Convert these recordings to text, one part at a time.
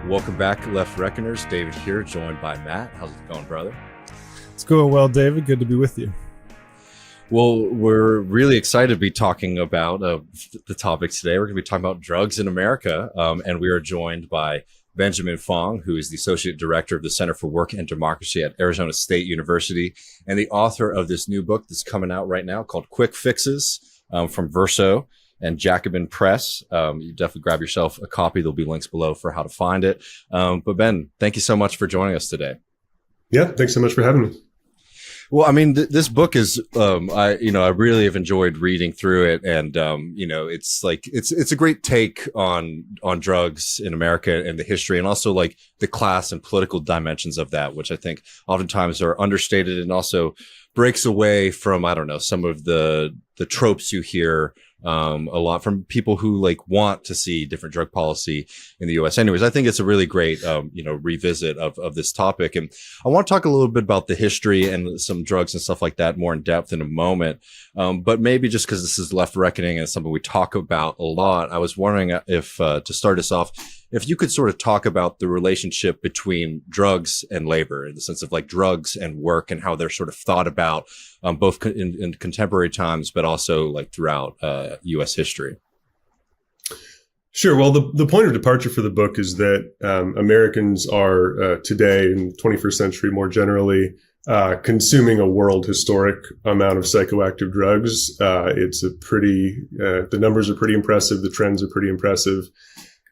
Welcome back, Left Reckoners. David here, joined by Matt. How's it going, brother? It's going well, David. Good to be with you. Well, we're really excited to be talking about the topic today. We're going to be talking about drugs in America, and we are joined by Benjamin Fong, who is the Associate Director of the Center for Work and Democracy at Arizona State University, and the author of this new book that's coming out right now called Quick Fixes from Verso and Jacobin Press. You definitely grab yourself a copy. There'll be links below for how to find it. But Ben, thank you so much for joining us today. Yeah, thanks so much for having me. Well, I mean, this book is, I really have enjoyed reading through it, and it's a great take on drugs in America and the history, and also like the class and political dimensions of that, which I think oftentimes are understated, and also breaks away from, I don't know, some of the tropes you hear a lot from people who like want to see different drug policy in the US. Anyways, I think it's a really great, revisit of this topic. And I want to talk a little bit about the history and some drugs and stuff like that more in depth in a moment. But maybe just because this is Left Reckoning and it's something we talk about a lot, I was wondering if, to start us off, if you could sort of talk about the relationship between drugs and labor, in the sense of like drugs and work and how they're sort of thought about both in contemporary times, but also like throughout U.S. history. Sure. Well, the point of departure for the book is that Americans are today in the 21st century more generally consuming a world historic amount of psychoactive drugs. It's the numbers are pretty impressive. The trends are pretty impressive.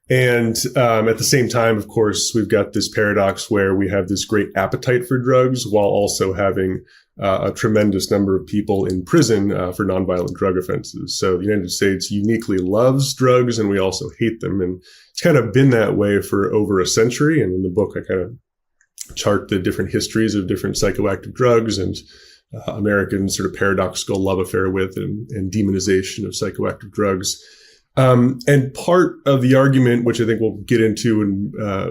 And at the same time, of course, we've got this paradox where we have this great appetite for drugs while also having a tremendous number of people in prison for nonviolent drug offenses. So the United States uniquely loves drugs, and we also hate them. And it's kind of been that way for over a century. And in the book, I kind of chart the different histories of different psychoactive drugs and American sort of paradoxical love affair with and demonization of psychoactive drugs. And part of the argument, which I think we'll get into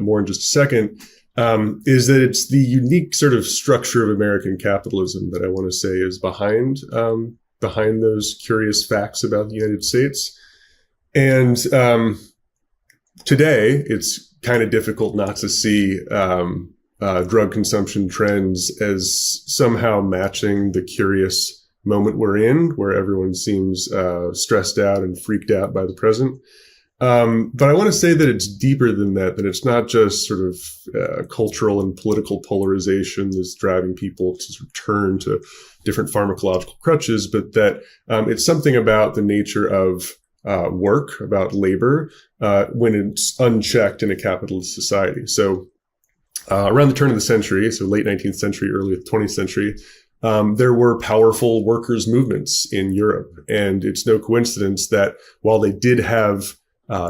more in just a second, is that it's the unique sort of structure of American capitalism that I want to say is behind those curious facts about the United States. And today, it's kind of difficult not to see drug consumption trends as somehow matching the curious moment we're in, where everyone seems stressed out and freaked out by the present. But I want to say that it's deeper than that it's not just sort of cultural and political polarization that's driving people to sort of turn to different pharmacological crutches, but that it's something about the nature of work, about labor, when it's unchecked in a capitalist society. So around the turn of the century, so late 19th century, early 20th century, there were powerful workers' movements in Europe. And it's no coincidence that while they did have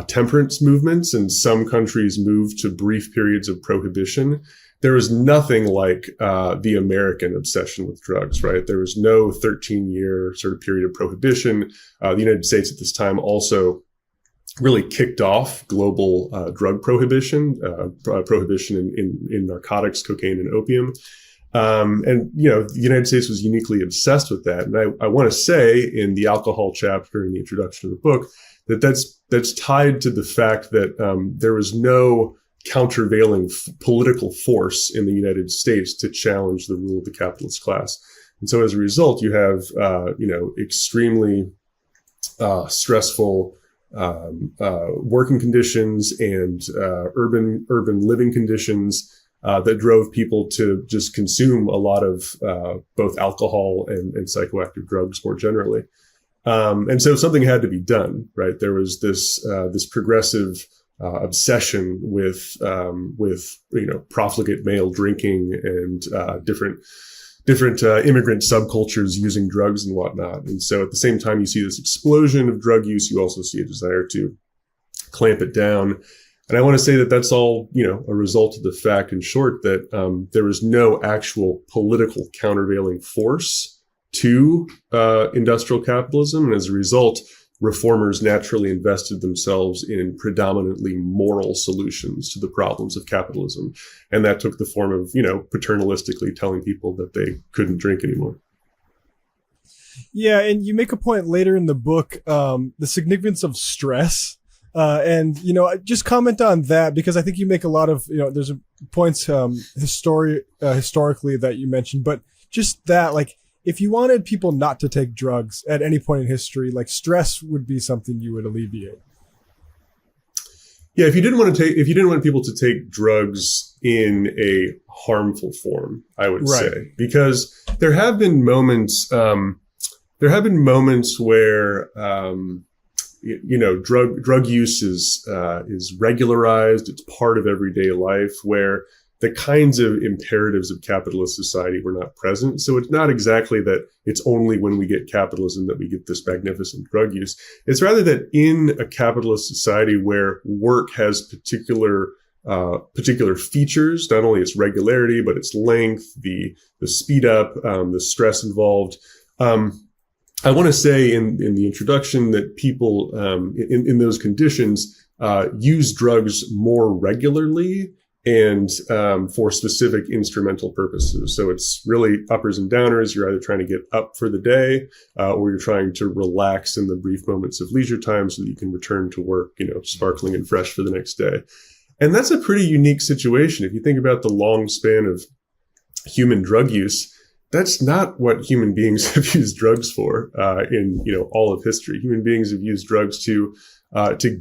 temperance movements and some countries moved to brief periods of prohibition, there was nothing like the American obsession with drugs, right? There was no 13-year sort of period of prohibition. The United States at this time also really kicked off global drug prohibition in narcotics, cocaine, and opium. And, the United States was uniquely obsessed with that. And I want to say in the alcohol chapter in the introduction of the book that's tied to the fact that there was no countervailing political force in the United States to challenge the rule of the capitalist class. And so as a result, you have, extremely stressful working conditions and urban living conditions that drove people to just consume a lot of both alcohol and psychoactive drugs more generally. And so something had to be done, right? There was this progressive obsession with profligate male drinking and different immigrant subcultures using drugs and whatnot. And so at the same time you see this explosion of drug use, you also see a desire to clamp it down. And I want to say that that's all, a result of the fact, in short, that there was no actual political countervailing force to industrial capitalism. And as a result, reformers naturally invested themselves in predominantly moral solutions to the problems of capitalism. And that took the form of, paternalistically telling people that they couldn't drink anymore. Yeah, and you make a point later in the book, the significance of stress And, just comment on that, because I think you make a lot of, there's points historically that you mentioned, but just that, like, if you wanted people not to take drugs at any point in history, like stress would be something you would alleviate. Yeah, if you didn't want people to take drugs in a harmful form, I would say, because there have been moments where drug use is regularized. It's part of everyday life, where the kinds of imperatives of capitalist society were not present. So it's not exactly that it's only when we get capitalism that we get this magnificent drug use. It's rather that in a capitalist society where work has particular features, not only its regularity, but its length, the speed up, the stress involved. I want to say in the introduction that people in those conditions use drugs more regularly and for specific instrumental purposes. So it's really uppers and downers. You're either trying to get up for the day or you're trying to relax in the brief moments of leisure time so that you can return to work, sparkling and fresh for the next day. And that's a pretty unique situation. If you think about the long span of human drug use, that's not what human beings have used drugs for in all of history. Human beings have used drugs to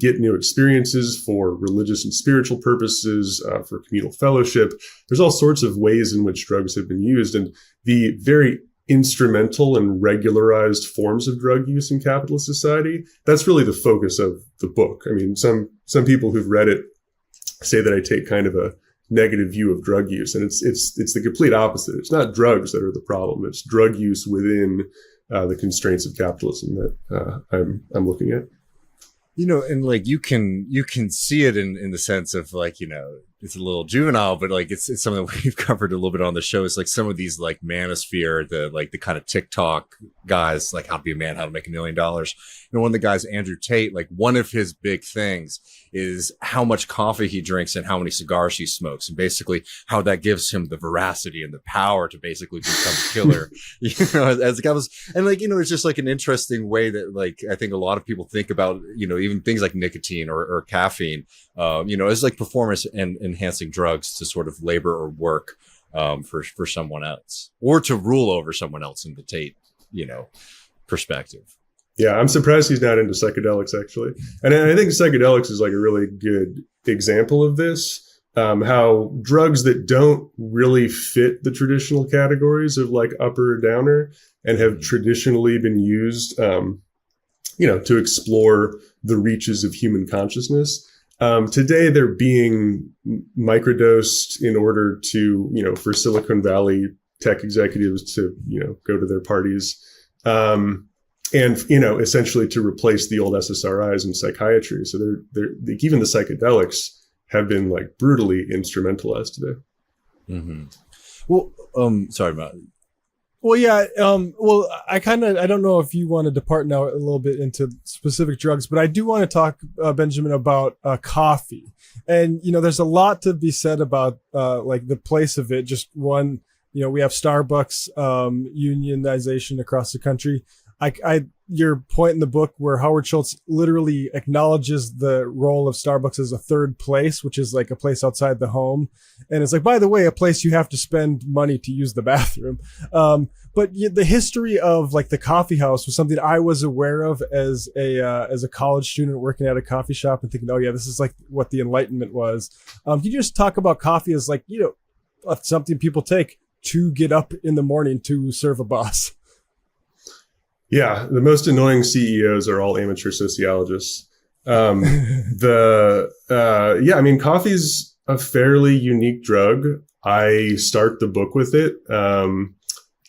get new experiences, for religious and spiritual purposes, for communal fellowship. There's all sorts of ways in which drugs have been used, and the very instrumental and regularized forms of drug use in capitalist society, that's really the focus of the book. I mean, some people who've read it say that I take kind of a negative view of drug use, and it's the complete opposite. It's not drugs that are the problem. It's drug use within the constraints of capitalism that I'm looking at. And like you can see it in the sense of like, it's a little juvenile, but like it's something that we've covered a little bit on the show. It's like some of these like Manosphere, the kind of TikTok guys, like how to be a man, how to make $1 million. One of the guys, Andrew Tate, like one of his big things is how much coffee he drinks and how many cigars he smokes, and basically how that gives him the veracity and the power to basically become a killer. As the guy was, and like, it's just like an interesting way that like, I think a lot of people think about, even things like nicotine or caffeine, as like performance and enhancing drugs to sort of labor or work, for someone else, or to rule over someone else in the Tate, perspective. Yeah, I'm surprised he's not into psychedelics, actually. And I think psychedelics is like a really good example of this, how drugs that don't really fit the traditional categories of like upper or downer and have traditionally been used, to explore the reaches of human consciousness. Today, they're being microdosed in order to, for Silicon Valley tech executives to, go to their parties. And, essentially to replace the old SSRIs in psychiatry. So they're even the psychedelics have been like brutally instrumentalized today. Mm-hmm. Well, sorry, Matt. Well, yeah. I don't know if you want to depart now a little bit into specific drugs, but I do want to talk, Benjamin, about coffee. And, there's a lot to be said about like the place of it. Just one, we have Starbucks unionization across the country. Your point in the book where Howard Schultz literally acknowledges the role of Starbucks as a third place, which is like a place outside the home. And it's like, by the way, a place you have to spend money to use the bathroom. But the history of like the coffee house was something I was aware of as a college student working at a coffee shop and thinking, oh yeah, this is like what the Enlightenment was. Can you just talk about coffee as like, something people take to get up in the morning to serve a boss? Yeah, the most annoying CEOs are all amateur sociologists. Coffee's a fairly unique drug. I start the book with it.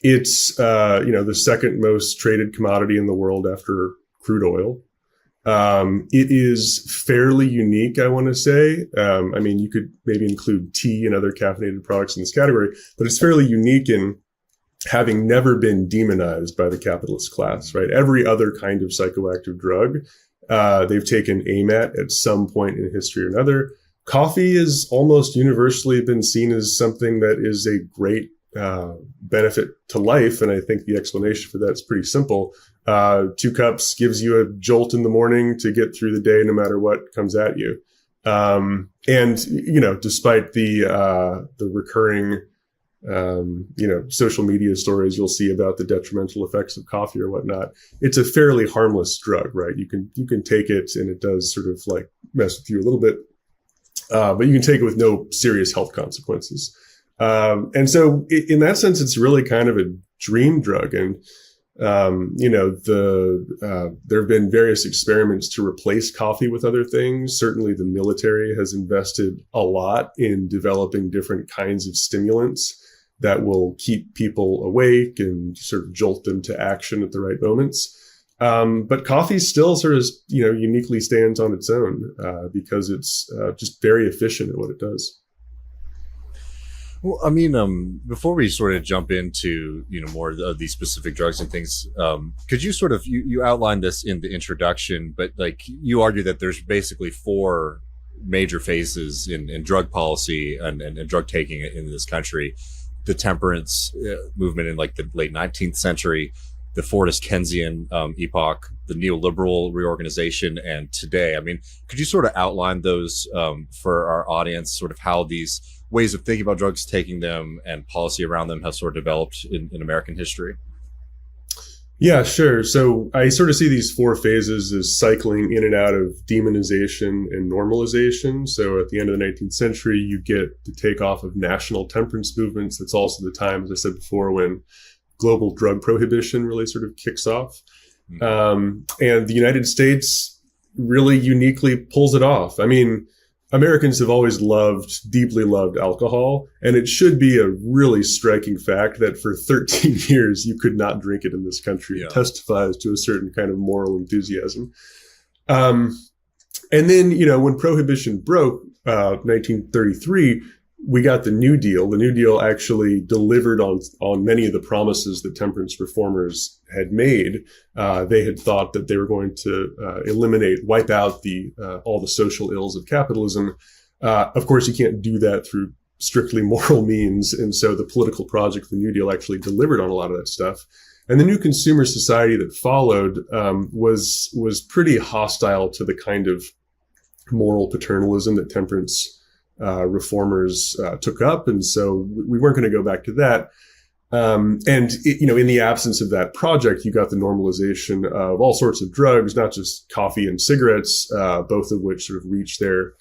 It's the second most traded commodity in the world after crude oil. It is fairly unique, I want to say. You could maybe include tea and other caffeinated products in this category, but it's fairly unique in having never been demonized by the capitalist class, right? Every other kind of psychoactive drug, they've taken aim at some point in history or another. Coffee has almost universally been seen as something that is a great benefit to life. And I think the explanation for that is pretty simple. 2 cups gives you a jolt in the morning to get through the day, no matter what comes at you. And, you know, despite the recurring, social media stories you'll see about the detrimental effects of coffee or whatnot, it's a fairly harmless drug, right? You can take it and it does sort of like mess with you a little bit, but you can take it with no serious health consequences. And so in that sense, it's really kind of a dream drug. And, there have been various experiments to replace coffee with other things. Certainly the military has invested a lot in developing different kinds of stimulants that will keep people awake and sort of jolt them to action at the right moments. But coffee still sort of, uniquely stands on its own, because it's just very efficient at what it does. Well, I mean, before we sort of jump into, more of these specific drugs and things, could you sort of, you outlined this in the introduction, but like you argue that there's basically 4 major phases in drug policy and drug taking in this country. The temperance movement in like the late 19th century, the Fordist Keynesian epoch, the neoliberal reorganization, and today. I mean, could you sort of outline those for our audience, sort of how these ways of thinking about drugs, taking them, and policy around them have sort of developed in American history? Yeah, sure. So I sort of see these 4 phases as cycling in and out of demonization and normalization. So at the end of the 19th century, you get the takeoff of national temperance movements. That's also the time, as I said before, when global drug prohibition really sort of kicks off. And the United States really uniquely pulls it off. I mean, Americans have always deeply loved alcohol, and it should be a really striking fact that for 13 years you could not drink it in this country. Yeah. It testifies to a certain kind of moral enthusiasm. And then, when Prohibition broke, 1933, we got the New Deal. The New Deal actually delivered on many of the promises that temperance reformers had made. They had thought that they were going to wipe out all the social ills of capitalism. Of course, you can't do that through strictly moral means. And so the political project of the New Deal actually delivered on a lot of that stuff. And the new consumer society that followed was pretty hostile to the kind of moral paternalism that temperance reformers took up. And so we weren't going to go back to that. In the absence of that project, you got the normalization of all sorts of drugs, not just coffee and cigarettes, both of which sort of reached their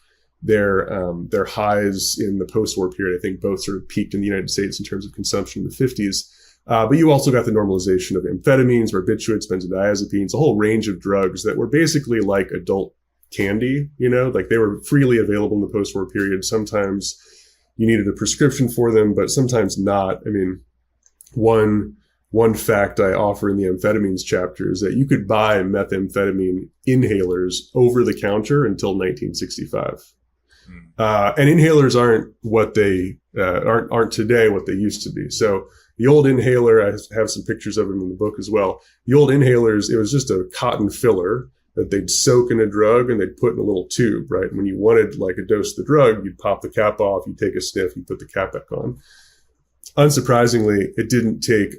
highs in the post-war period. I think both sort of peaked in the United States in terms of consumption in the 50s. But you also got the normalization of amphetamines, barbiturates, benzodiazepines, a whole range of drugs that were basically like adult candy, like they were freely available in the post-war period. Sometimes you needed a prescription for them, but sometimes not. I mean, one fact I offer in the amphetamines chapter is that you could buy methamphetamine inhalers over the counter until 1965. And inhalers aren't what they aren't today what they used to be. So the old inhaler, I have some pictures of them in the book as well. The old inhalers, it was just a cotton filler that they'd soak in a drug and they'd put in a little tube, right? And when you wanted like a dose of the drug, you'd pop the cap off, you'd take a sniff, you'd put the cap back on. Unsurprisingly, it didn't take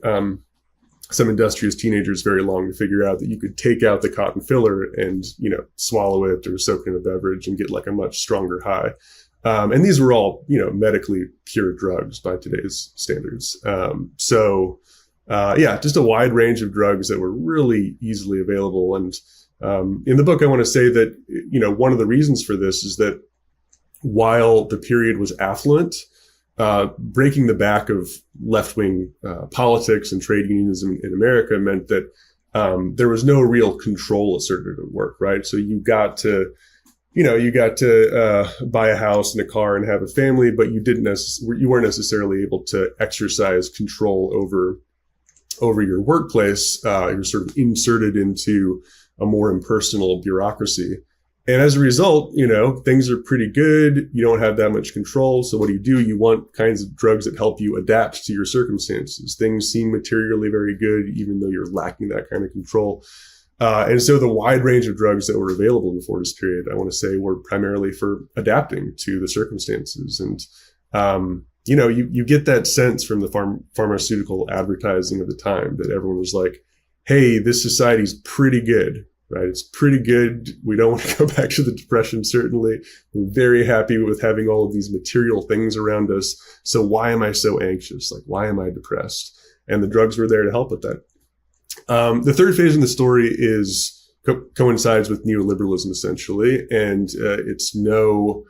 some industrious teenagers very long to figure out that you could take out the cotton filler and, swallow it or soak it in a beverage and get like a much stronger high. And these were all, medically pure drugs by today's standards. Just a wide range of drugs that were really easily available. And in the book, I want to say that, one of the reasons for this is that while the period was affluent, breaking the back of left-wing politics and trade unionism in America meant that there was no real control asserted at work, right? So you got to buy a house and a car and have a family, but you weren't necessarily able to exercise control over your workplace. You're sort of inserted into a more impersonal bureaucracy. And as a result, things are pretty good. You don't have that much control. So what do? You want kinds of drugs that help you adapt to your circumstances. Things seem materially very good, even though you're lacking that kind of control. And so the wide range of drugs that were available in the Fordist period, I want to say, were primarily for adapting to the circumstances. And, you get that sense from the pharmaceutical advertising of the time that everyone was like, hey, this society's pretty good, right? It's pretty good. We don't want to go back to the Depression, certainly. We're very happy with having all of these material things around us. So why am I so anxious? Like, why am I depressed? And the drugs were there to help with that. The third phase in the story coincides with neoliberalism, essentially. And it's no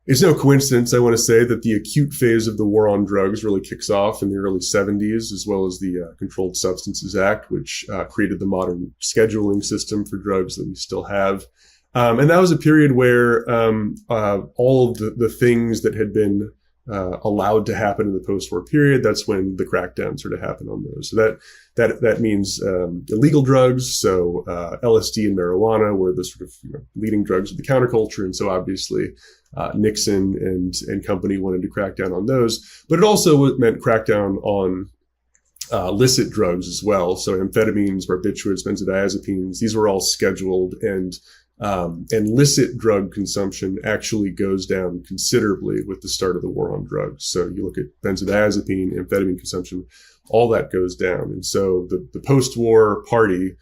coincidence, I want to say, that the acute phase of the war on drugs really kicks off in the early 70s, as well as the Controlled Substances Act, which created the modern scheduling system for drugs that we still have. And that was a period where all of the things that had been allowed to happen in the post-war period, that's when the crackdown sort of happened on those. So that means illegal drugs. So LSD and marijuana were the sort of leading drugs of the counterculture. And so obviously Nixon and company wanted to crack down on those. But it also meant crackdown on illicit drugs as well. So amphetamines, barbiturates, benzodiazepines, these were all scheduled, and licit drug consumption actually goes down considerably with the start of the war on drugs. So you look at benzodiazepine, amphetamine consumption, all that goes down. And so the post-war party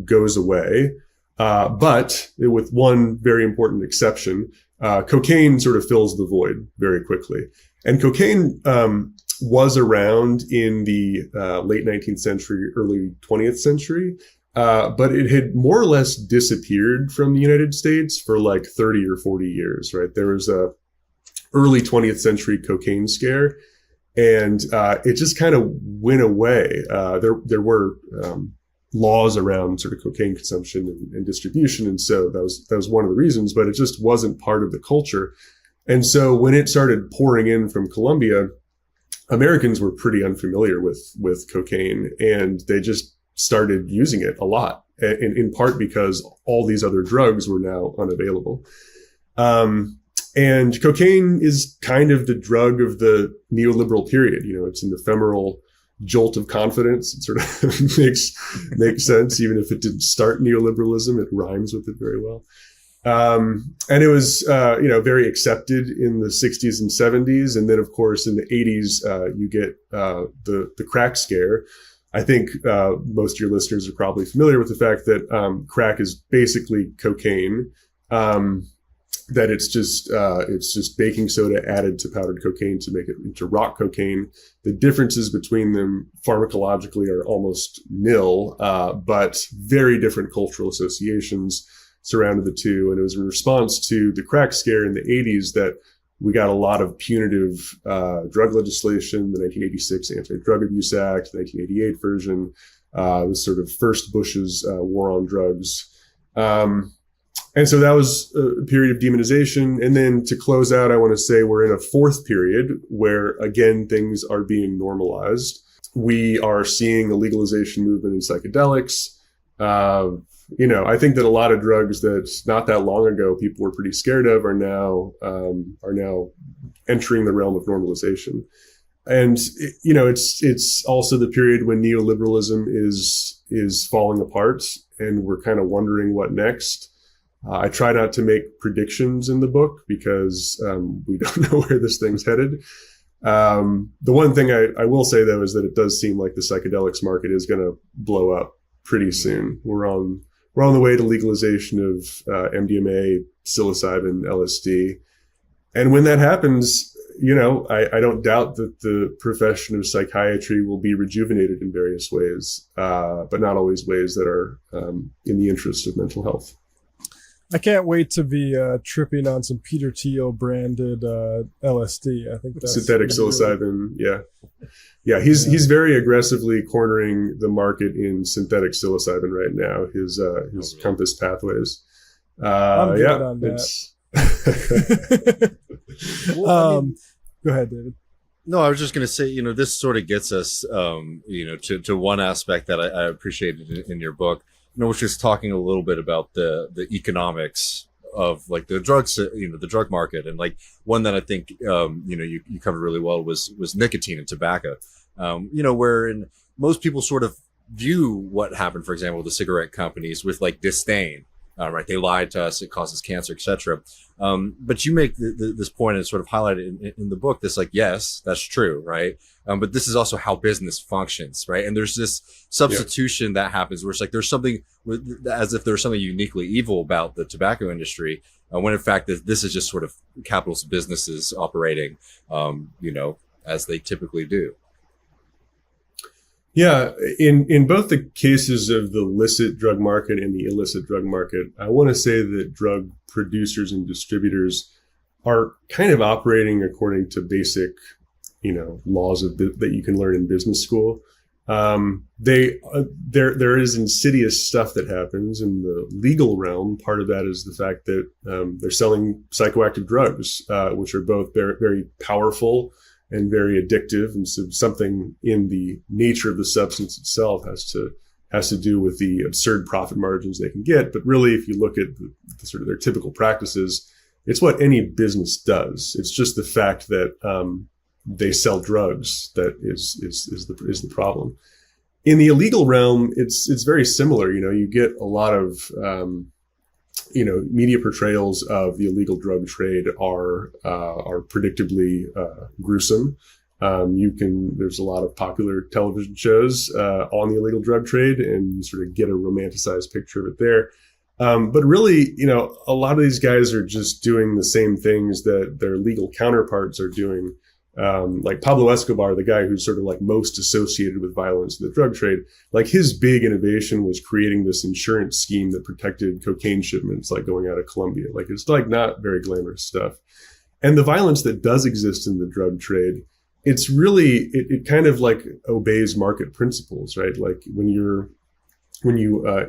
goes away. But with one very important exception, cocaine sort of fills the void very quickly. And cocaine was around in the late 19th century, early 20th century. But it had more or less disappeared from the United States for like 30 or 40 years, right? There was a early 20th century cocaine scare, and it just kind of went away. There were laws around sort of cocaine consumption and distribution, and so that was one of the reasons, but it just wasn't part of the culture. And so when it started pouring in from Colombia, Americans were pretty unfamiliar with cocaine, and they just started using it a lot, in part because all these other drugs were now unavailable. And cocaine is kind of the drug of the neoliberal period. It's an ephemeral jolt of confidence. It sort of makes sense, even if it didn't start neoliberalism. It rhymes with it very well. And it was, very accepted in the 60s and 70s. And then, of course, in the 80s, you get the crack scare. I think most of your listeners are probably familiar with the fact that crack is basically cocaine. That it's just baking soda added to powdered cocaine to make it into rock cocaine. The differences between them pharmacologically are almost nil, but very different cultural associations surrounded the two. And it was in response to the crack scare in the 80s that we got a lot of punitive drug legislation, the 1986 Anti-Drug Abuse Act, the 1988 version, the sort of first Bush's war on drugs. And so that was a period of demonization. And then to close out, I want to say we're in a fourth period where, again, things are being normalized. We are seeing a legalization movement in psychedelics. I think that a lot of drugs that not that long ago people were pretty scared of are now entering the realm of normalization. And it's also the period when neoliberalism is falling apart, and we're kind of wondering what next. I try not to make predictions in the book because we don't know where this thing's headed. The one thing I will say, though, is that it does seem like the psychedelics market is going to blow up pretty soon. We're on the way to legalization of MDMA, psilocybin, LSD. And when that happens, I don't doubt that the profession of psychiatry will be rejuvenated in various ways, but not always ways that are in the interest of mental health. I can't wait to be tripping on some Peter Thiel branded LSD. I think that's synthetic psilocybin. Yeah. He's very aggressively cornering the market in synthetic psilocybin right now. His Compass Pathways. I'm good on that. Go ahead, David. No, I was just going to say, this sort of gets us, to one aspect that I appreciated in your book. Which is talking a little bit about the economics of like the drugs, the drug market, and like one that I think you covered really well was nicotine and tobacco. Wherein most people sort of view what happened, for example, with the cigarette companies with like disdain. right? They lied to us. It causes cancer, etc. But you make this point, and sort of highlighted in the book. This, like, yes, that's true, right? But this is also how business functions, right? And there's this substitution that happens where it's like there's something, as if there's something uniquely evil about the tobacco industry, when in fact this is just sort of capitalist businesses operating, as they typically do. Yeah, in both the cases of the licit drug market and the illicit drug market, I want to say that drug producers and distributors are kind of operating according to basic, laws that you can learn in business school. There is insidious stuff that happens in the legal realm. Part of that is the fact that they're selling psychoactive drugs, which are both very, very powerful and very addictive, and so something in the nature of the substance itself has to do with the absurd profit margins they can get. But really, if you look at the sort of their typical practices, it's what any business does. It's just the fact that they sell drugs that is the problem. In the illegal realm, it's very similar. You get a lot of media portrayals of the illegal drug trade are predictably gruesome. There's a lot of popular television shows on the illegal drug trade, and you sort of get a romanticized picture of it there. But really, a lot of these guys are just doing the same things that their legal counterparts are doing. Like Pablo Escobar, the guy who's sort of like most associated with violence in the drug trade, like his big innovation was creating this insurance scheme that protected cocaine shipments, like going out of Colombia. Like, it's like not very glamorous stuff. And the violence that does exist in the drug trade, it's really, it kind of like obeys market principles, right? Like when you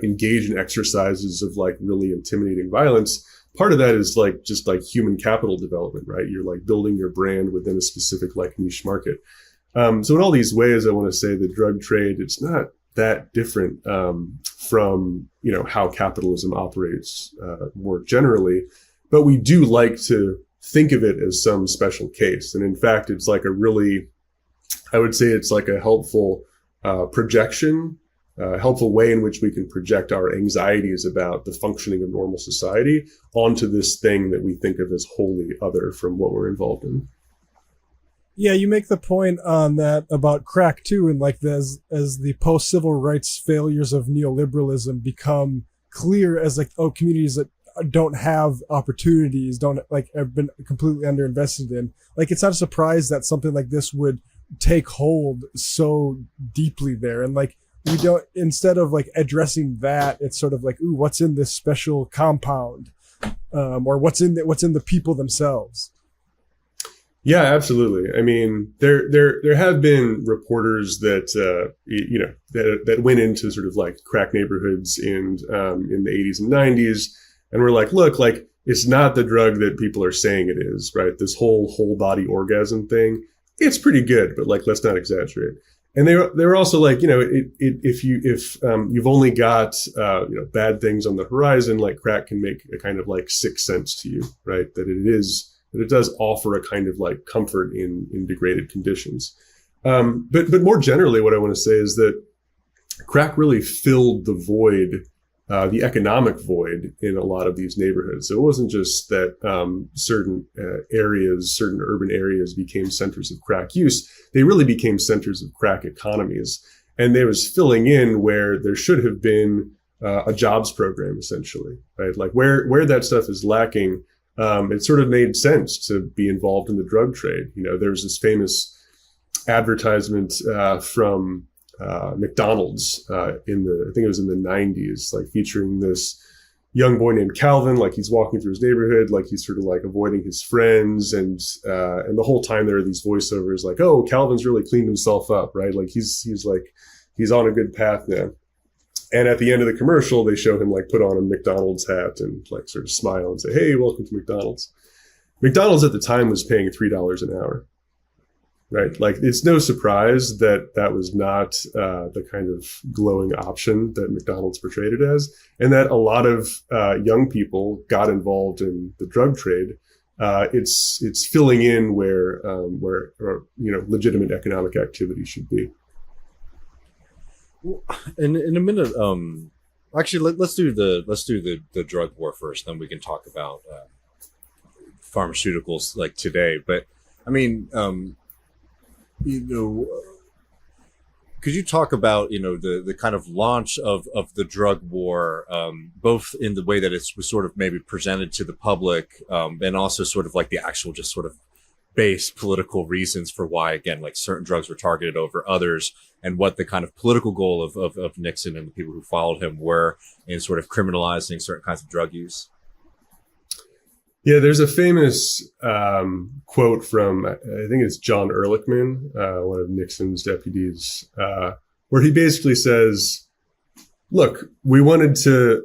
engage in exercises of like really intimidating violence, part of that is like just like human capital development, right? You're like building your brand within a specific like niche market. So in all these ways, I want to say the drug trade, it's not that different from, how capitalism operates more generally, but we do like to think of it as some special case. And in fact, it's like I would say it's like a helpful projection, helpful way in which we can project our anxieties about the functioning of normal society onto this thing that we think of as wholly other from what we're involved in. Yeah, you make the point on that about crack too, and like as the post-civil rights failures of neoliberalism become clear as like, communities that don't have opportunities, don't like have been completely underinvested in. Like, it's not a surprise that something like this would take hold so deeply there, and like, we don't, instead of like addressing that, it's sort of like, ooh, what's in this special compound, or what's in the people themselves. Yeah, absolutely. I mean, there have been reporters that that went into sort of like crack neighborhoods in the 80s and 90s, and were like, look, like, it's not the drug that people are saying it is, right? This whole body orgasm thing, it's pretty good, but like, let's not exaggerate. And they were also like, if you've only got bad things on the horizon, like crack can make a kind of like sixth sense to you, right? That it does offer a kind of like comfort in degraded conditions. But more generally, what I want to say is that crack really filled the void, the economic void in a lot of these neighborhoods. So it wasn't just that certain urban areas became centers of crack use. They really became centers of crack economies. And there was filling in where there should have been a jobs program, essentially, right? Like where that stuff is lacking, it sort of made sense to be involved in the drug trade. There's this famous advertisement from McDonald's I think it was in the 90s, like featuring this young boy named Calvin, like he's walking through his neighborhood, like he's sort of like avoiding his friends, and the whole time there are these voiceovers like, oh, Calvin's really cleaned himself up, right? Like he's on a good path now. And at the end of the commercial, they show him like put on a McDonald's hat and like sort of smile and say, hey, welcome to McDonald's. McDonald's at the time was paying $3 an hour. Right. Like, it's no surprise that was not the kind of glowing option that McDonald's portrayed it as, and that a lot of young people got involved in the drug trade. It's filling in where legitimate economic activity should be. In a minute, Actually, let's do the drug war first, then we can talk about pharmaceuticals like today. But I mean, you know, could you talk about the kind of launch of the drug war, both in the way that it was sort of maybe presented to the public, and also sort of like the actual just sort of base political reasons for why, again, like certain drugs were targeted over others, and what the kind of political goal of Nixon and the people who followed him were in sort of criminalizing certain kinds of drug use? Yeah, there's a famous quote from, I think it's John Ehrlichman, one of Nixon's deputies, where he basically says, look, we wanted to,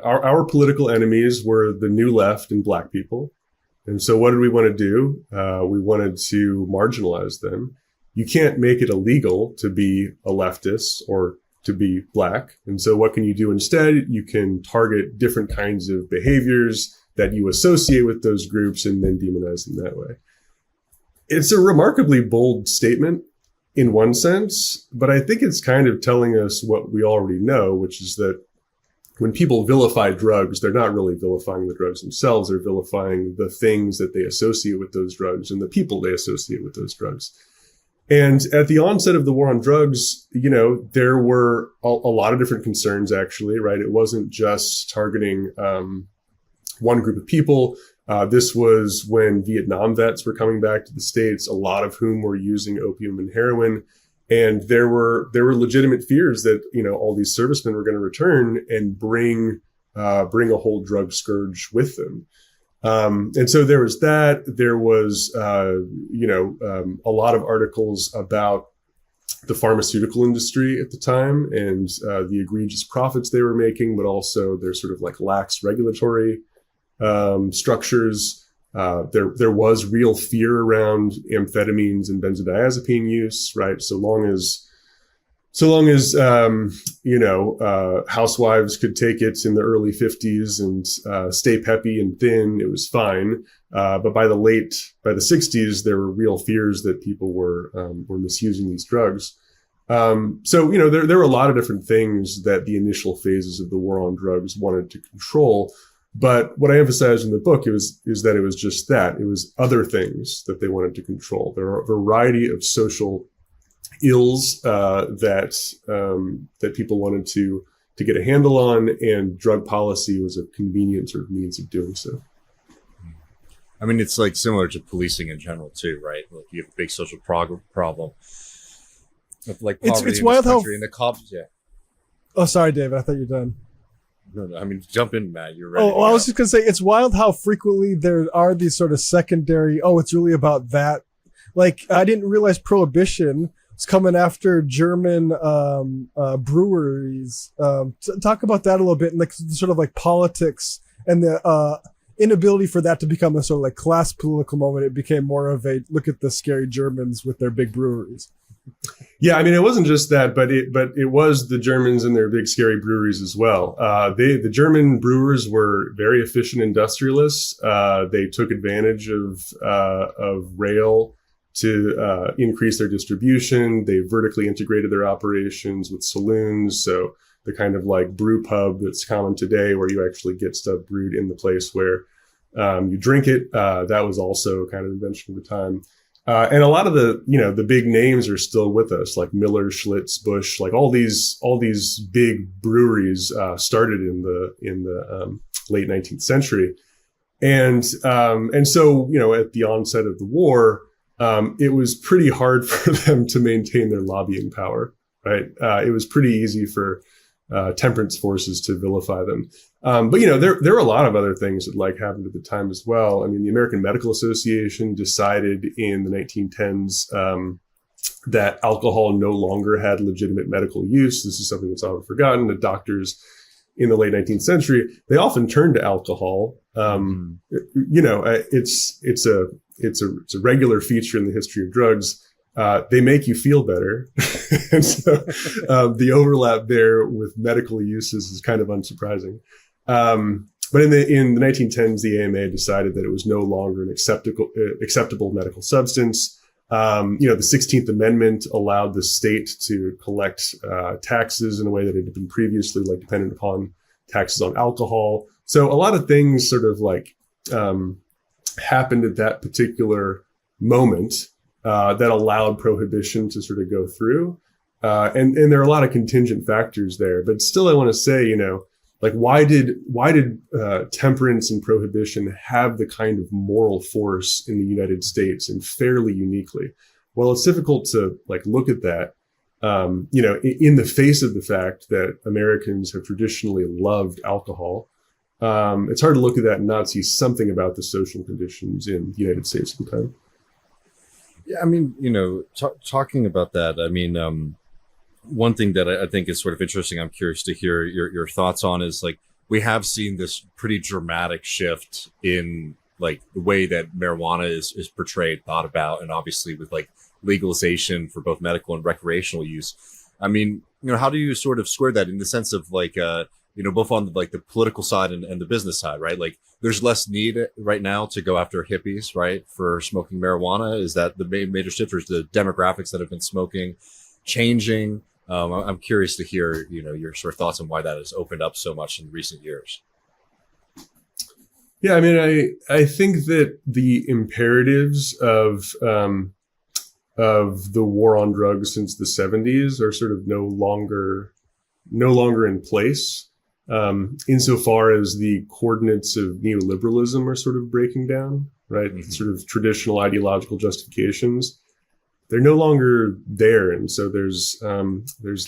our political enemies were the New Left and Black people. And so what did we want to do? We wanted to marginalize them. You can't make it illegal to be a leftist or to be Black. And so what can you do instead? You can target different kinds of behaviors that you associate with those groups and then demonize them that way. It's a remarkably bold statement in one sense, but I think it's kind of telling us what we already know, which is that when people vilify drugs, they're not really vilifying the drugs themselves. They're vilifying the things that they associate with those drugs and the people they associate with those drugs. And at the onset of the war on drugs, there were a lot of different concerns, actually, right? It wasn't just targeting one group of people. This was when Vietnam vets were coming back to the States, a lot of whom were using opium and heroin. And there were legitimate fears that, all these servicemen were going to return and bring a whole drug scourge with them. And so there was that. There was, a lot of articles about the pharmaceutical industry at the time and the egregious profits they were making, but also their sort of like lax regulatory structures. There was real fear around amphetamines and benzodiazepine use, right? So long as housewives could take it in the early 50s and stay peppy and thin, it was fine. But by the 60s, there were real fears that people were misusing these drugs. So there were a lot of different things that the initial phases of the war on drugs wanted to control. But what I emphasized in the book is that it was just that. It was other things that they wanted to control. There are a variety of social ills that people wanted to get a handle on, and drug policy was a convenient sort of means of doing so. I mean, it's like similar to policing in general too, right? Like you have a big social problem of like poverty it's in wild this how. country, and the cops. Yeah. Oh, sorry, David. I thought you're done. No, I mean, jump in, Matt. You're ready. Oh, well, I was just going to say, it's wild how frequently there are these sort of secondary, it's really about that. Like, I didn't realize Prohibition was coming after German breweries. Talk about that a little bit, and like sort of like politics and the inability for that to become a sort of like class political moment. It became more of a look at the scary Germans with their big breweries. Yeah, I mean, it wasn't just that, but it was the Germans and their big scary breweries as well. The German brewers were very efficient industrialists. They took advantage of rail to increase their distribution. They vertically integrated their operations with saloons. So the kind of like brew pub that's common today, where you actually get stuff brewed in the place where you drink it. That was also kind of invention of the time. And a lot of the big names are still with us, like Miller, Schlitz, Busch, like all these big breweries started in the late 19th century. And so, at the onset of the war, it was pretty hard for them to maintain their lobbying power, right? It was pretty easy for temperance forces to vilify them. But there were a lot of other things that like happened at the time as well. I mean, the American Medical Association decided in the 1910s that alcohol no longer had legitimate medical use. This is something that's often forgotten. The doctors in the late 19th century, they often turned to alcohol. It's a regular feature in the history of drugs. They make you feel better. And so the overlap there with medical uses is kind of unsurprising. But in the 1910s, the AMA decided that it was no longer an acceptable medical substance. The 16th Amendment allowed the state to collect taxes in a way that it had been previously like dependent upon taxes on alcohol. So a lot of things sort of like happened at that particular moment that allowed prohibition to sort of go through. And there are a lot of contingent factors there, but still I want to say, like why did temperance and prohibition have the kind of moral force in the United States and fairly uniquely? Well, it's difficult to like look at that, in the face of the fact that Americans have traditionally loved alcohol. It's hard to look at that and not see something about the social conditions in the United States at the time. Yeah, I mean, talking about that, I mean, one thing that I think is sort of interesting, I'm curious to hear your thoughts on, is like we have seen this pretty dramatic shift in like the way that marijuana is portrayed, thought about, and obviously with like legalization for both medical and recreational use. I mean, how do you sort of square that in the sense of like, both on like the political side and the business side, right? Like there's less need right now to go after hippies, right, for smoking marijuana. Is that the major shift, or is the demographics that have been smoking changing? I'm curious to hear, your sort of thoughts on why that has opened up so much in recent years. Yeah, I mean, I think that the imperatives of the war on drugs since the 70s are sort of no longer in place, insofar as the coordinates of neoliberalism are sort of breaking down, right? Mm-hmm. Sort of traditional ideological justifications, they're no longer there, and so there's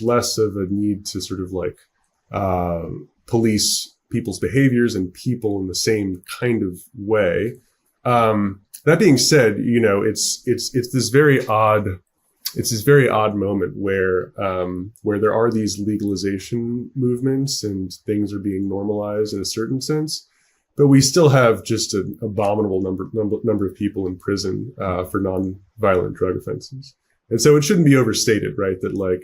less of a need to sort of like police people's behaviors and people in the same kind of way. That being said, it's this very odd moment where there are these legalization movements and things are being normalized in a certain sense, but we still have just an abominable number of people in prison for non-violent drug offenses. And so it shouldn't be overstated, right? That like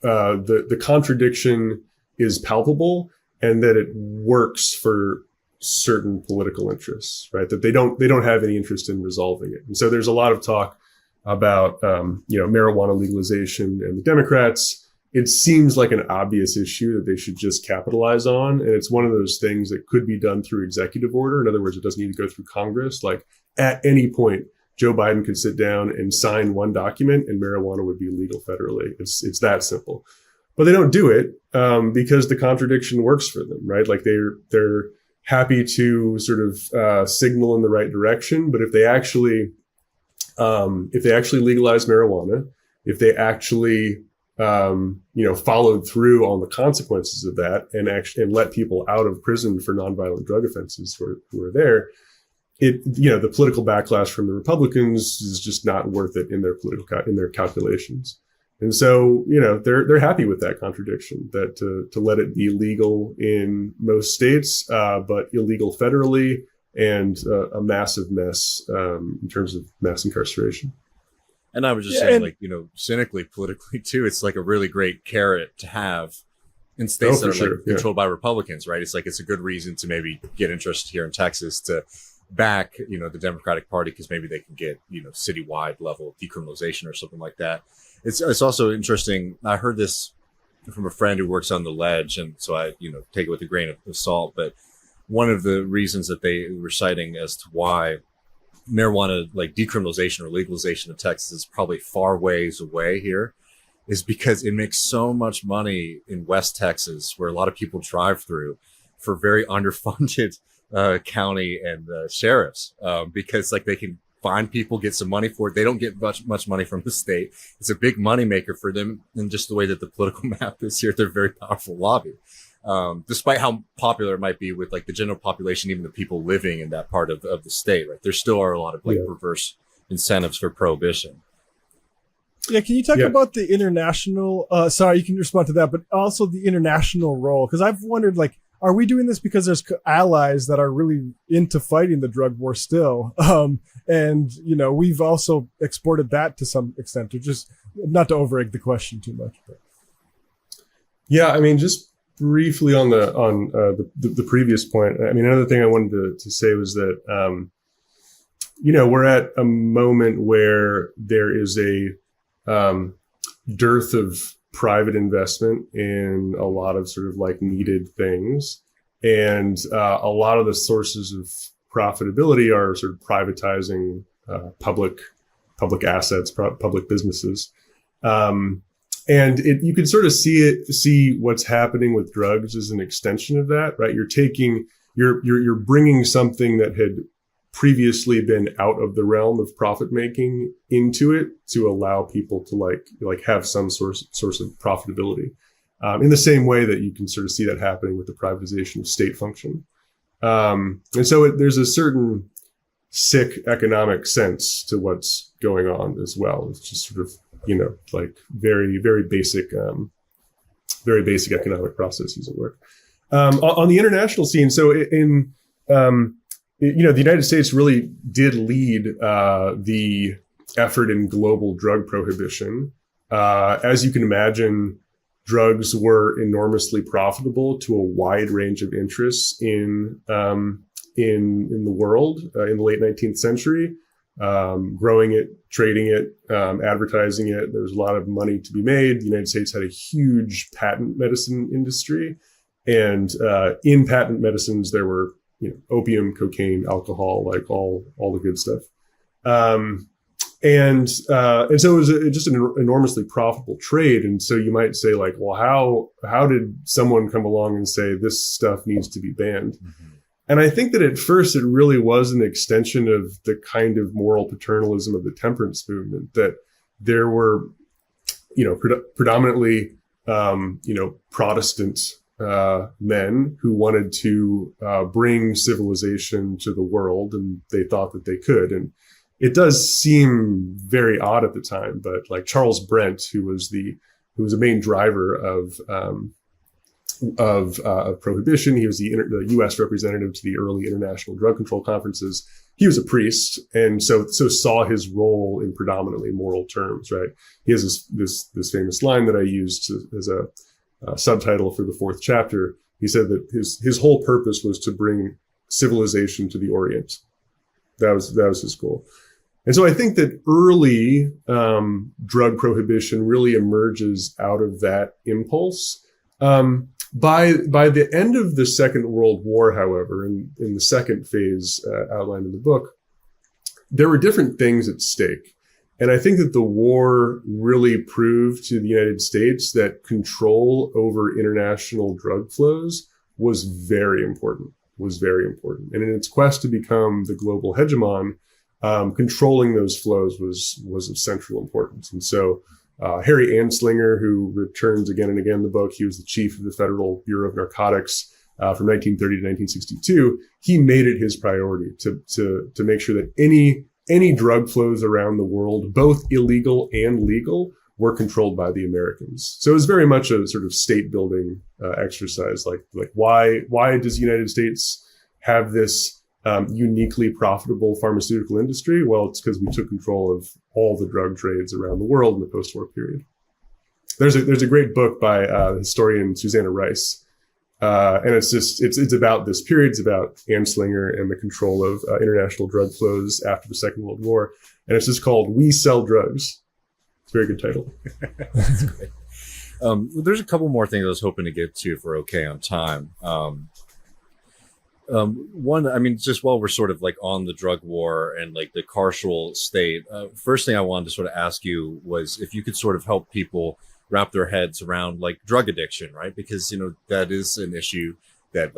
the contradiction is palpable and that it works for certain political interests, right? That they don't have any interest in resolving it. And so there's a lot of talk about marijuana legalization, and the Democrats, it seems like an obvious issue that they should just capitalize on. And it's one of those things that could be done through executive order. In other words, it doesn't need to go through Congress. Like at any point, Joe Biden could sit down and sign one document and marijuana would be legal federally. It's that simple. But they don't do it because the contradiction works for them, right? Like they're happy to sort of signal in the right direction. But if they actually legalize marijuana, if they actually followed through on the consequences of that and let people out of prison for nonviolent drug offenses who are there, the political backlash from the Republicans is just not worth it in their calculations. And so, they're happy with that contradiction, that to let it be legal in most states, but illegal federally, and a massive mess in terms of mass incarceration. And I was just saying, cynically, politically too, it's like a really great carrot to have in states that are controlled by Republicans, right? It's like, it's a good reason to maybe get interest here in Texas to back, the Democratic Party, because maybe they can get, citywide level decriminalization or something like that. It's also interesting. I heard this from a friend who works on the ledge, and so I, take it with a grain of salt. But one of the reasons that they were citing as to why marijuana, like decriminalization or legalization of Texas, is probably far ways away here, is because it makes so much money in West Texas, where a lot of people drive through, for very underfunded county and sheriffs, because like they can find people, get some money for it. They don't get much money from the state. It's a big money maker for them. And just the way that the political map is here, they're a very powerful lobby. Despite how popular it might be with like the general population, even the people living in that part of the state, right? There still are a lot of like perverse incentives for prohibition. Yeah, can you talk about the international, sorry, you can respond to that, but also the international role? Because I've wondered, like, are we doing this because there's allies that are really into fighting the drug war still? And, we've also exported that to some extent, or just not to overegg the question too much. But. Yeah, I mean, just briefly on the previous point, I mean, another thing I wanted to say was that we're at a moment where there is a dearth of private investment in a lot of sort of like needed things. And a lot of the sources of profitability are sort of privatizing public assets, public businesses. And you can sort of see what's happening with drugs as an extension of that, right? You're bringing something that had previously been out of the realm of profit making into it to allow people to like have some source of profitability. In the same way that you can sort of see that happening with the privatization of state function. And so there's a certain sick economic sense to what's going on as well. It's just sort of, like very, very basic economic processes at work. On the international scene, so the United States really did lead the effort in global drug prohibition. As you can imagine, drugs were enormously profitable to a wide range of interests in the world in the late 19th century. Growing it, trading it, advertising it. There was a lot of money to be made. The United States had a huge patent medicine industry. And in patent medicines, there were opium, cocaine, alcohol, like all the good stuff. And so it was just an enormously profitable trade. And so you might say like, well, how did someone come along and say this stuff needs to be banned? Mm-hmm. And I think that at first it really was an extension of the kind of moral paternalism of the temperance movement, that there were, predominantly, Protestant men who wanted to bring civilization to the world, and they thought that they could. And it does seem very odd at the time, but like Charles Brent, who was a main driver of prohibition. He was the U.S. representative to the early international drug control conferences. He was a priest, and so saw his role in predominantly moral terms. Right? He has this famous line that I used as a subtitle for the 4th chapter. He said that his whole purpose was to bring civilization to the Orient. That was his goal. And so I think that early drug prohibition really emerges out of that impulse. By the end of the Second World War, however, in the second phase outlined in the book, there were different things at stake. And I think that the war really proved to the United States that control over international drug flows was very important. And in its quest to become the global hegemon, controlling those flows was of central importance. And so Harry Anslinger, who returns again and again in the book, he was the chief of the Federal Bureau of Narcotics from 1930 to 1962. He made it his priority to make sure that any drug flows around the world, both illegal and legal, were controlled by the Americans. So it was very much a sort of state building exercise. Like why does the United States have this uniquely profitable pharmaceutical industry? Well, it's because we took control of all the drug trades around the world in the post-war period. There's a great book by historian Susanna Rice, and it's about this period. It's about Anslinger and the control of international drug flows after the Second World War, and it's just called "We Sell Drugs." It's a very good title. That's great. There's a couple more things I was hoping to get to if we're okay on time. One, I mean, just while we're sort of like on the drug war and like the carceral state, first thing I wanted to sort of ask you was if you could sort of help people wrap their heads around like drug addiction, right? Because, that is an issue that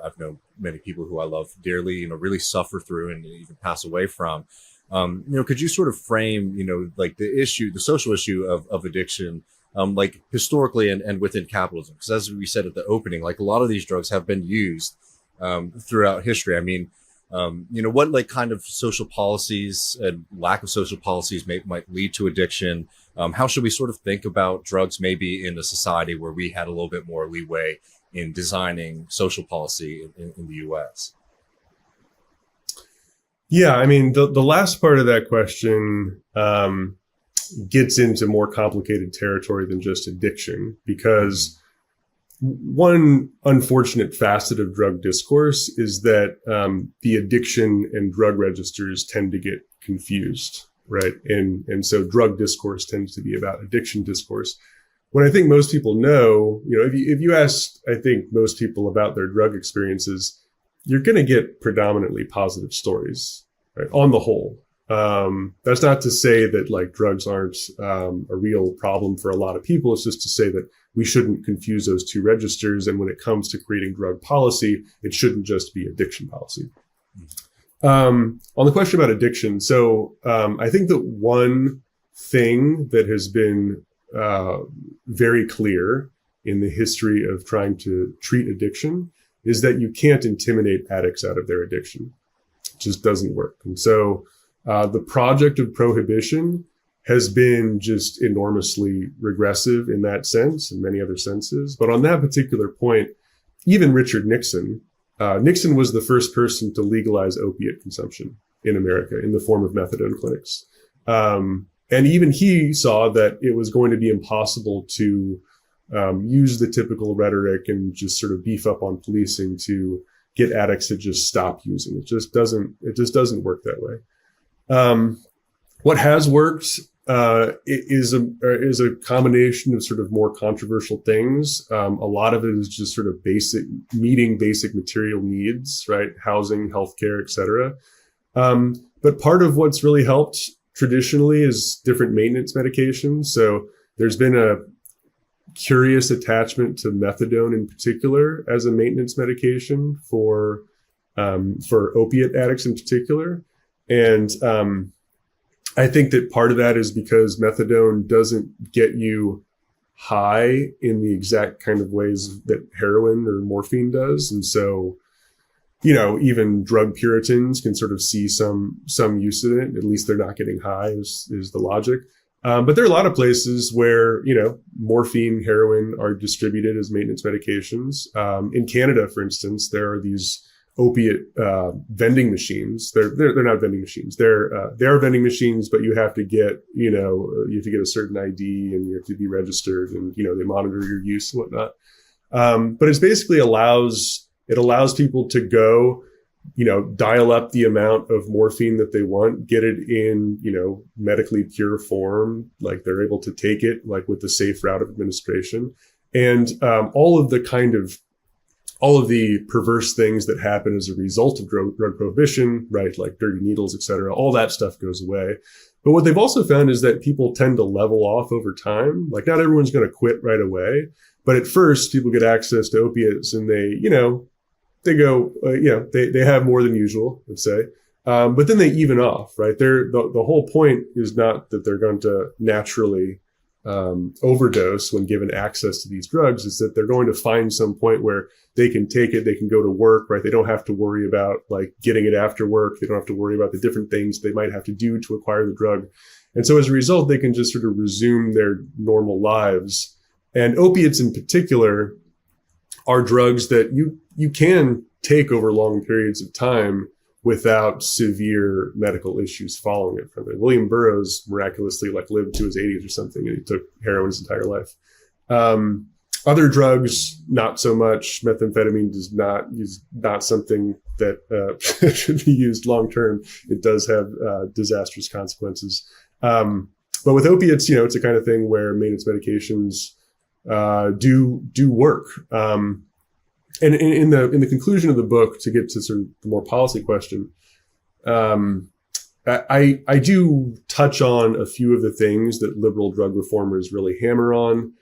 I've known many people who I love dearly, really suffer through and even pass away from. Could you sort of frame, like the social issue of addiction, like historically and within capitalism? Because as we said at the opening, like a lot of these drugs have been used throughout history. I mean, what like kind of social policies and lack of social policies might lead to addiction? How should we sort of think about drugs maybe in a society where we had a little bit more leeway in designing social policy in the U.S.? Yeah, I mean, the last part of that question gets into more complicated territory than just addiction, because one unfortunate facet of drug discourse is that the addiction and drug registers tend to get confused, right? And so drug discourse tends to be about addiction discourse. When I think most people know, if you ask, I think most people about their drug experiences, you're going to get predominantly positive stories, right? On the whole. That's not to say that like drugs aren't a real problem for a lot of people. It's just to say that we shouldn't confuse those two registers. And when it comes to creating drug policy, it shouldn't just be addiction policy. On the question about addiction, so I think that one thing that has been very clear in the history of trying to treat addiction is that you can't intimidate addicts out of their addiction. It just doesn't work. And so the project of prohibition has been just enormously regressive in that sense and many other senses. But on that particular point, even Richard Nixon, Nixon was the first person to legalize opiate consumption in America in the form of methadone clinics. And even he saw that it was going to be impossible to use the typical rhetoric and just sort of beef up on policing to get addicts to just stop using. It just doesn't work that way. What has worked is a combination of sort of more controversial things. A lot of it is just sort of meeting basic material needs, right? Housing, healthcare, et cetera. But part of what's really helped traditionally is different maintenance medications. So there's been a curious attachment to methadone in particular as a maintenance medication for opiate addicts in particular. And I think that part of that is because methadone doesn't get you high in the exact kind of ways that heroin or morphine does. And so, even drug puritans can sort of see some use in it. At least they're not getting high is the logic. But there are a lot of places where, morphine, heroin are distributed as maintenance medications. In Canada, for instance, there are these opiate vending machines. They're not vending machines. They are vending machines, but you have to get a certain ID and you have to be registered, and they monitor your use and whatnot. But it's basically allows people to go, dial up the amount of morphine that they want, get it in, medically pure form, like they're able to take it like with the safe route of administration, and all of the perverse things that happen as a result of drug prohibition, right? Like dirty needles, et cetera, all that stuff goes away. But what they've also found is that people tend to level off over time. Like not everyone's going to quit right away, but at first people get access to opiates and they go, they have more than usual, let's say. But then they even off, right? The whole point is not that they're going to naturally overdose when given access to these drugs. Is that they're going to find some point where they can take it, they can go to work, right? They don't have to worry about like getting it after work. They don't have to worry about the different things they might have to do to acquire the drug. And so as a result, they can just sort of resume their normal lives. And opiates in particular are drugs that you can take over long periods of time without severe medical issues following it from it. William Burroughs miraculously lived to his 80s or something, and he took heroin his entire life. Other drugs, not so much. Methamphetamine is not something that should be used long term. It does have disastrous consequences. But with opiates, it's a kind of thing where maintenance medications do work. And in the conclusion of the book, to get to sort of the more policy question, I do touch on a few of the things that liberal drug reformers really hammer on.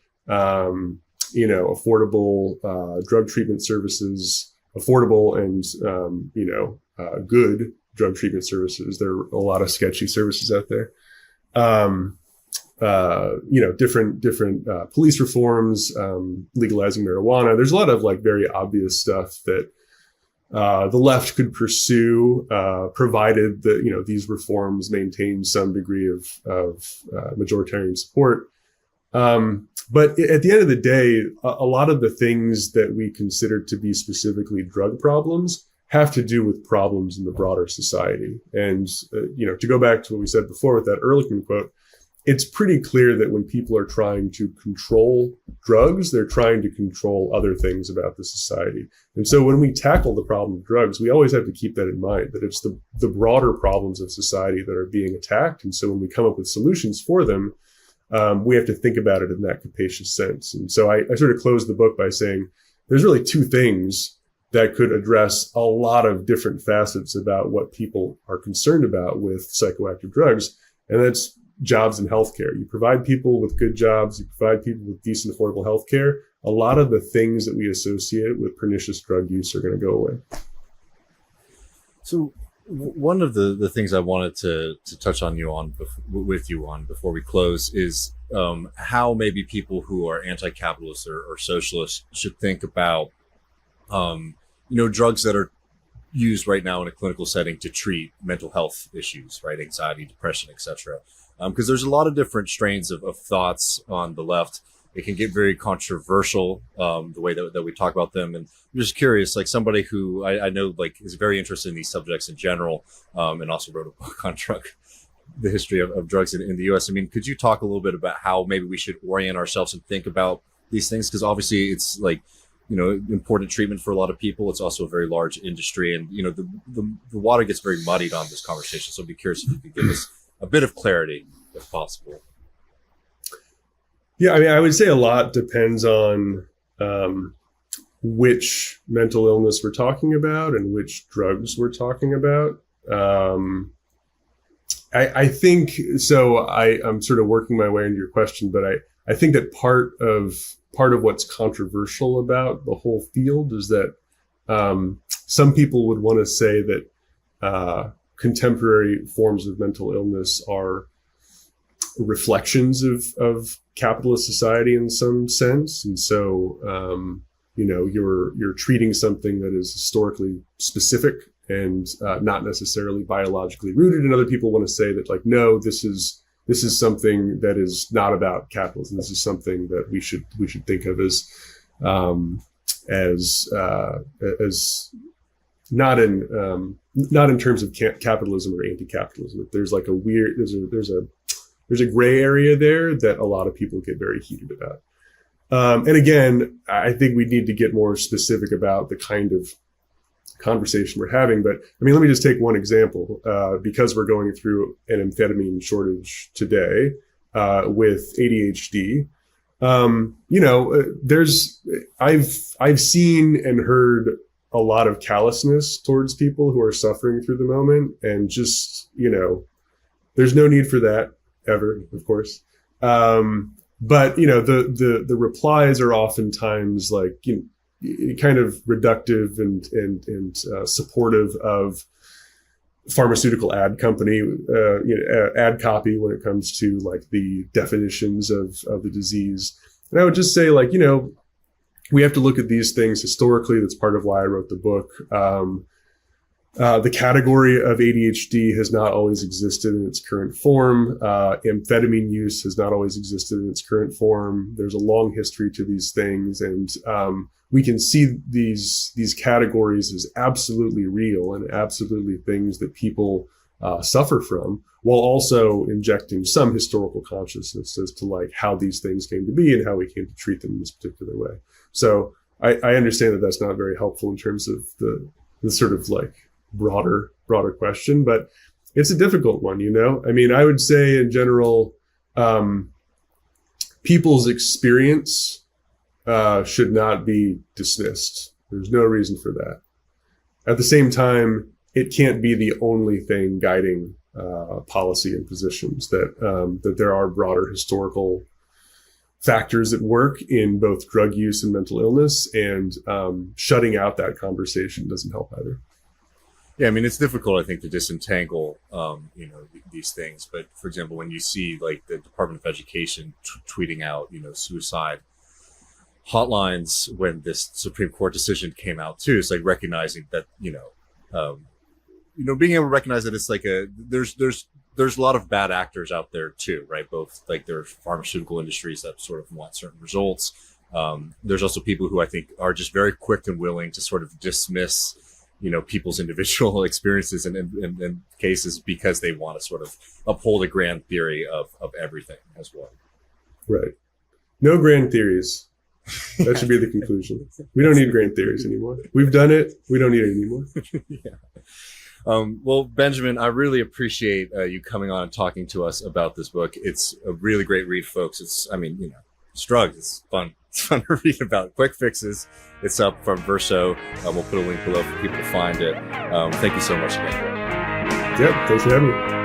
Affordable drug treatment services, affordable and good drug treatment services. There are a lot of sketchy services out there. Different police reforms, legalizing marijuana. There's a lot of very obvious stuff that the left could pursue, provided that these reforms maintain some degree of majoritarian support. But at the end of the day, a lot of the things that we consider to be specifically drug problems have to do with problems in the broader society. And to go back to what we said before with that Ehrlichman quote, it's pretty clear that when people are trying to control drugs, they're trying to control other things about the society. And so when we tackle the problem of drugs, we always have to keep that in mind, that it's the broader problems of society that are being attacked. And so when we come up with solutions for them, we have to think about it in that capacious sense. And so I sort of close the book by saying there's really two things that could address a lot of different facets about what people are concerned about with psychoactive drugs. And that's jobs and healthcare. You provide people with good jobs, you provide people with decent, affordable healthcare. A lot of the things that we associate with pernicious drug use are going to go away. So one of the things I wanted to touch on with you on before we close is how maybe people who are anti-capitalist or socialists should think about drugs that are used right now in a clinical setting to treat mental health issues, right? Anxiety, depression, etc. Because there's a lot of different strains of thoughts on the left. It can get very controversial, the way that we talk about them. And I'm just curious, like somebody who I know like is very interested in these subjects in general, and also wrote a book on the history of drugs in the US. I mean, could you talk a little bit about how maybe we should orient ourselves and think about these things? Because obviously it's like, important treatment for a lot of people. It's also a very large industry, and the water gets very muddied on this conversation. So I'd be curious if you could give us a bit of clarity, if possible. Yeah, I mean, I would say a lot depends on which mental illness we're talking about and which drugs we're talking about. I think so. I'm sort of working my way into your question, but I think that part of what's controversial about the whole field is that some people would want to say that contemporary forms of mental illness are reflections of capitalist society in some sense. And so, you're treating something that is historically specific and not necessarily biologically rooted. And other people want to say that, like, no, this is something that is not about capitalism. This is something that we should think of as not in terms of capitalism or anti-capitalism. There's like there's a gray area there that a lot of people get very heated about. And again, I think we need to get more specific about the kind of conversation we're having. But I mean, let me just take one example, because we're going through an amphetamine shortage today, with ADHD. I've seen and heard a lot of callousness towards people who are suffering through the moment, and just, there's no need for that ever, of course. But the replies are oftentimes like, kind of reductive and supportive of pharmaceutical ad company, ad copy when it comes to like the definitions of the disease. And I would just say, like, we have to look at these things historically. That's part of why I wrote the book. The category of ADHD has not always existed in its current form. Amphetamine use has not always existed in its current form. There's a long history to these things, and we can see these categories as absolutely real and absolutely things that people suffer from, while also injecting some historical consciousness as to like how these things came to be and how we came to treat them in this particular way. So I understand that that's not very helpful in terms of the sort of like broader question, but it's a difficult one, I mean, I would say in general, people's experience should not be dismissed. There's no reason for that. At the same time, it can't be the only thing guiding policy and positions, that there are broader historical factors at work in both drug use and mental illness, and shutting out that conversation doesn't help either. Yeah, I mean, it's difficult, I think, to disentangle, these things. But for example, when you see like the Department of Education tweeting out, suicide hotlines when this Supreme Court decision came out too, it's like recognizing that, being able to recognize that it's like there's a lot of bad actors out there too, right? Both like there are pharmaceutical industries that sort of want certain results. There's also people who I think are just very quick and willing to sort of dismiss people's individual experiences and cases, because they want to sort of uphold a grand theory of everything as well. Right. No grand theories. That should be the conclusion. We don't need grand theories anymore. We've done it. We don't need it anymore. Yeah. Well, Benjamin, I really appreciate you coming on and talking to us about this book. It's a really great read, folks. It's drugs. It's fun. It's fun to read about. Quick fixes. It's up from Verso. We'll put a link below for people to find it. Thank you so much again. Yep. Thanks for having me.